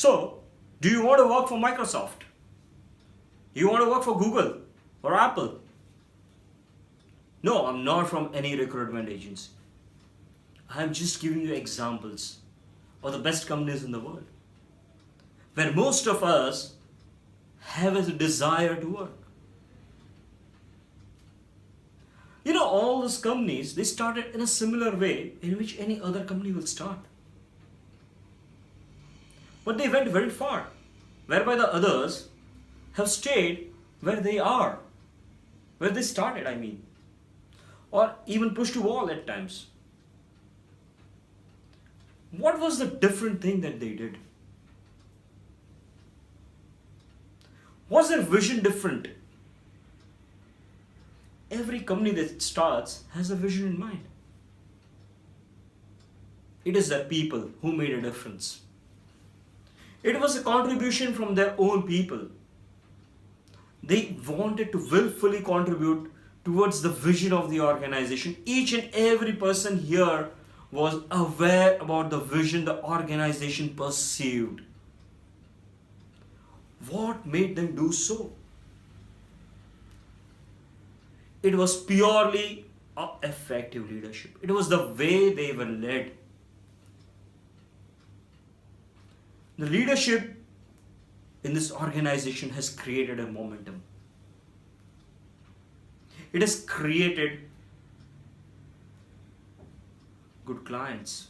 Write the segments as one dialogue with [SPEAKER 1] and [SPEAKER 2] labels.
[SPEAKER 1] So, do you want to work for Microsoft? You want to work for Google or Apple? No, I'm not from any recruitment agency. I'm just giving you examples of the best companies in the world where most of us have a desire to work. You know, all these companies, they started in a similar way in which any other company will start. But they went very far, whereby the others have stayed where they are, where they started, I mean, or even pushed a wall at times. What was the different thing that they did? Was their vision different? Every company that starts has a vision in mind. It is the people who made a difference. It was a contribution from their own people. They wanted to willfully contribute towards the vision of the organization. Each and every person here was aware about the vision the organization perceived. What made them do so? It was purely effective leadership. It was the way they were led. The leadership in this organization has created a momentum. It has created good clients.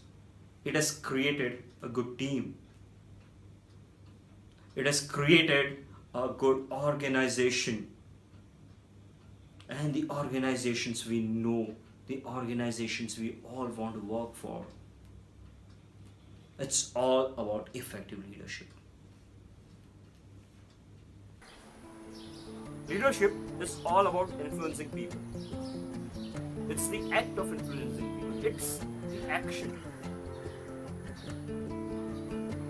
[SPEAKER 1] It has created a good team. It has created a good organization. And the organizations we know, the organizations we all want to work for, it's all about effective leadership. Leadership is all about influencing people. It's the act of influencing people. It's the action.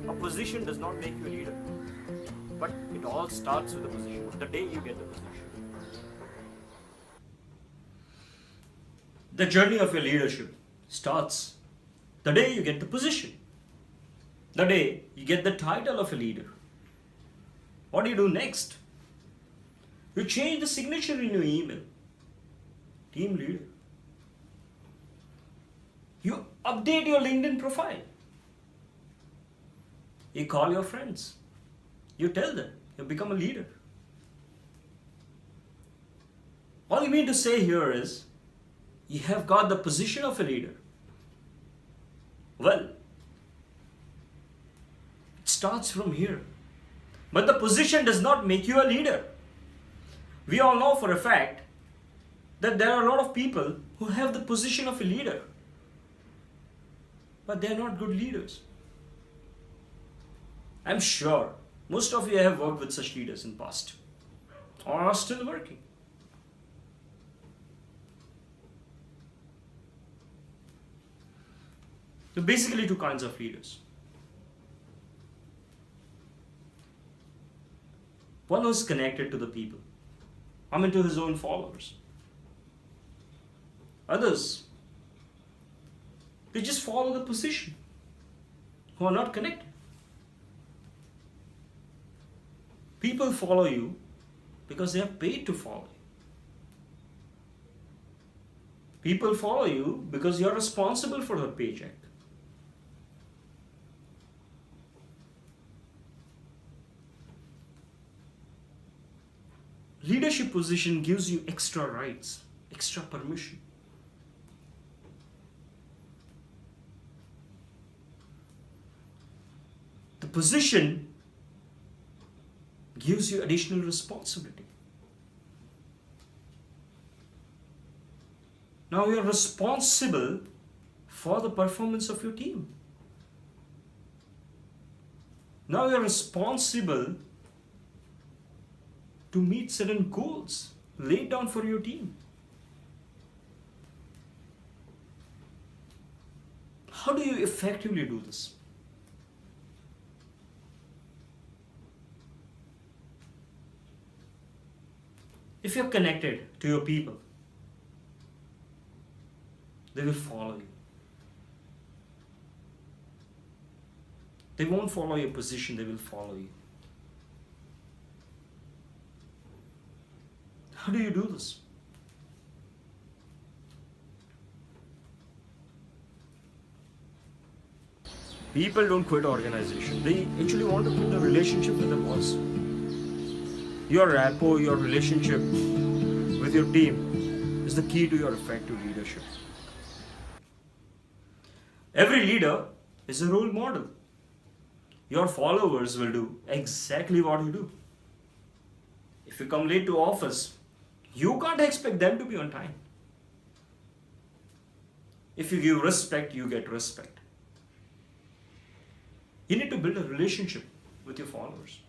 [SPEAKER 1] A position does not make you a leader, but it all starts with a position. The day you get the position. The journey of your leadership starts the day you get the position. The day you get the title of a leader. What do you do next? You change the signature in your email. Team leader. You update your LinkedIn profile. You call your friends. You tell them you become a leader. All you mean to say here is you have got the position of a leader. Well, it starts from here. But the position does not make you a leader. We all know for a fact that there are a lot of people who have the position of a leader, but they are not good leaders. I'm sure most of you have worked with such leaders in the past or are still working. There are basically two kinds of leaders. One who is connected to the people, to his own followers. Others, they just follow the position, who are not connected. People follow you because they are paid to follow you. People follow you because you are responsible for their paycheck. Leadership position gives you extra rights, extra permission. The position gives you additional responsibility. Now you are responsible for the performance of your team. Now you are responsible to meet certain goals laid down for your team. How do you effectively do this? If you're connected to your people, they will follow you. They won't follow your position, they will follow you. How do you do this? People don't quit organization. They actually want to build a relationship with the boss. Your rapport, your relationship with your team is the key to your effective leadership. Every leader is a role model. Your followers will do exactly what you do. If you come late to office, you can't expect them to be on time. If you give respect, you get respect. You need to build a relationship with your followers.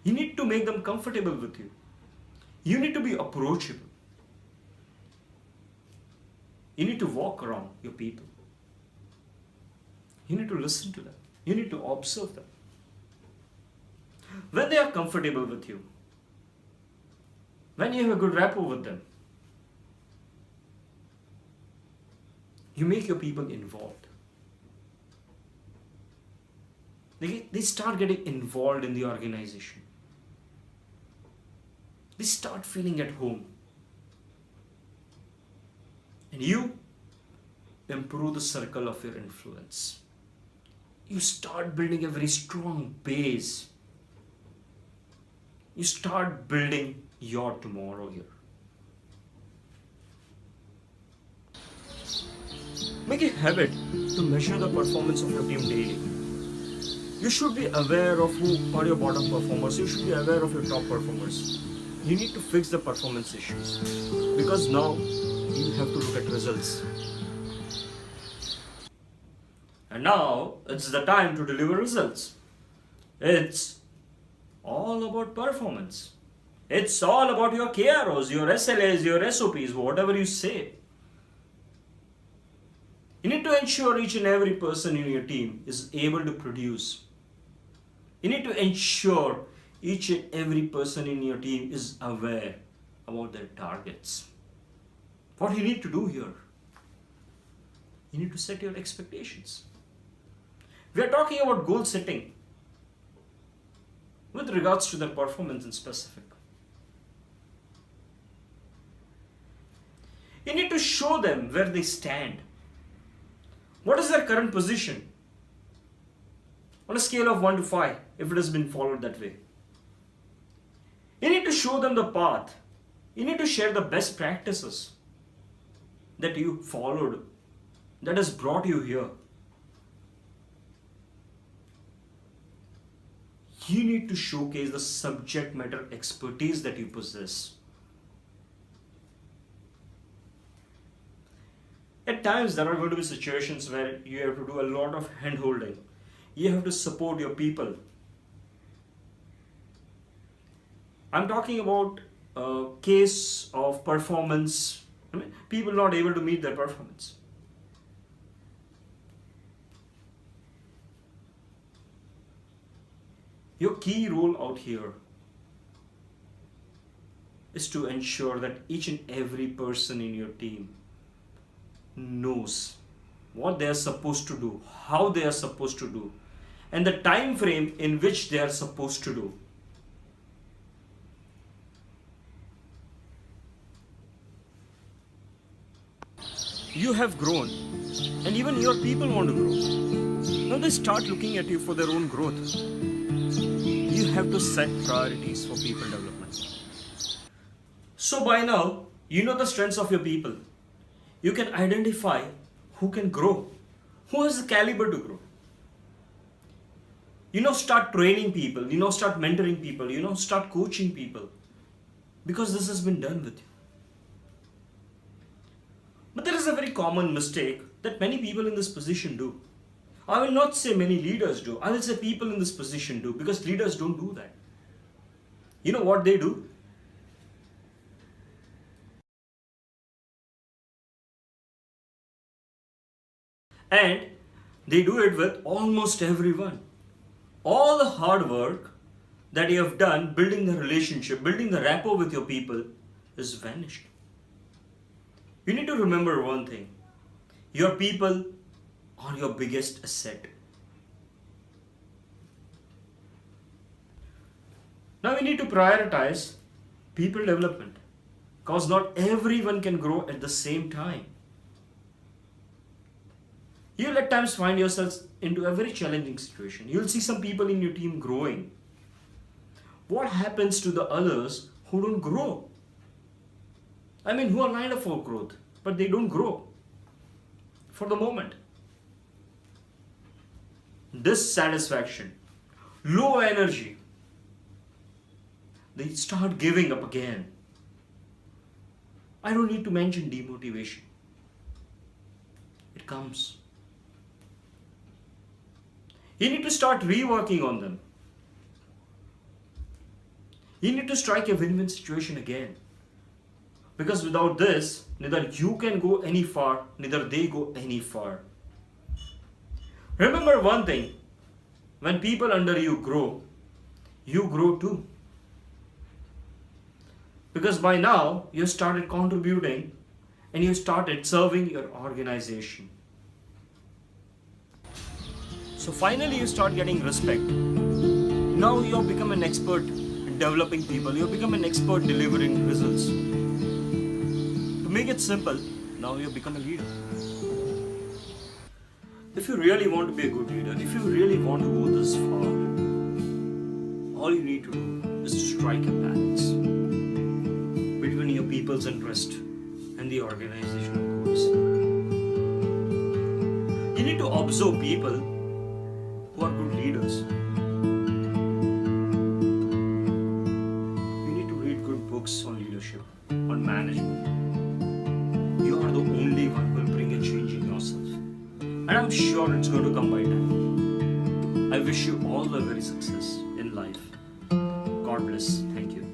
[SPEAKER 1] You need to make them comfortable with you. You need to be approachable. You need to walk around your people. You need to listen to them. You need to observe them. When they are comfortable with you, when you have a good rapport with them, you make your people involved. They start getting involved in the organization. They start feeling at home. And you improve the circle of your influence. You start building a very strong base. You start building your tomorrow here. Make a habit to measure the performance of your team daily. You should be aware of who are your bottom performers. You should be aware of your top performers. You need to fix the performance issues because now you have to look at results. And now it's the time to deliver results. It's all about performance. It's all about your KROs, your SLAs, your SOPs, whatever you say. You need to ensure each and every person in your team is able to produce. You need to ensure each and every person in your team is aware about their targets. What you need to do here? You need to set your expectations. We are talking about goal setting with regards to their performance in specific. You need to show them where they stand. What is their current position? On a scale of 1 to 5, if it has been followed that way. You need to show them the path. You need to share the best practices that you followed, that has brought you here. You need to showcase the subject matter expertise that you possess. At times, there are going to be situations where you have to do a lot of hand holding. You have to support your people. I'm talking about a case of performance. People not able to meet their performance. Your key role out here is to ensure that each and every person in your team knows what they are supposed to do, how they are supposed to do, and the time frame in which they are supposed to do. You have grown, and even your people want to grow. Now they start looking at you for their own growth. You have to set priorities for people development. So by now, you know the strengths of your people. You can identify who can grow, who has the caliber to grow. Start training people, start mentoring people, start coaching people. Because this has been done with you. But there is a very common mistake that many people in this position do. I will not say many leaders do. I will say people in this position do, because leaders don't do that. You know what they do? And they do it with almost everyone. All the hard work that you have done building the relationship, building the rapport with your people is vanished. You need to remember one thing. Your people are your biggest asset. Now we need to prioritize people development because not everyone can grow at the same time. You'll at times find yourselves into a very challenging situation. You'll see some people in your team growing. What happens to the others who don't grow? I mean, who are lined up for growth, but they don't grow for the moment. Dissatisfaction, low energy, they start giving up again. I don't need to mention demotivation. It comes. You need to start reworking on them. You need to strike a win-win situation again. Because without this, neither you can go any far, neither they go any far. Remember one thing, when people under you grow too. Because by now, you started contributing and you started serving your organization. So finally, you start getting respect. Now you have become an expert in developing people. You have become an expert delivering results. To make it simple, now you have become a leader. If you really want to be a good leader, if you really want to go this far, all you need to do is to strike a balance between your people's interest and the organizational goals. You need to observe people who are good leaders. You need to read good books on leadership, on management. You are the only one who will bring a change in yourself. And I'm sure it's going to come by time. I wish you all the very success in life. God bless. Thank you.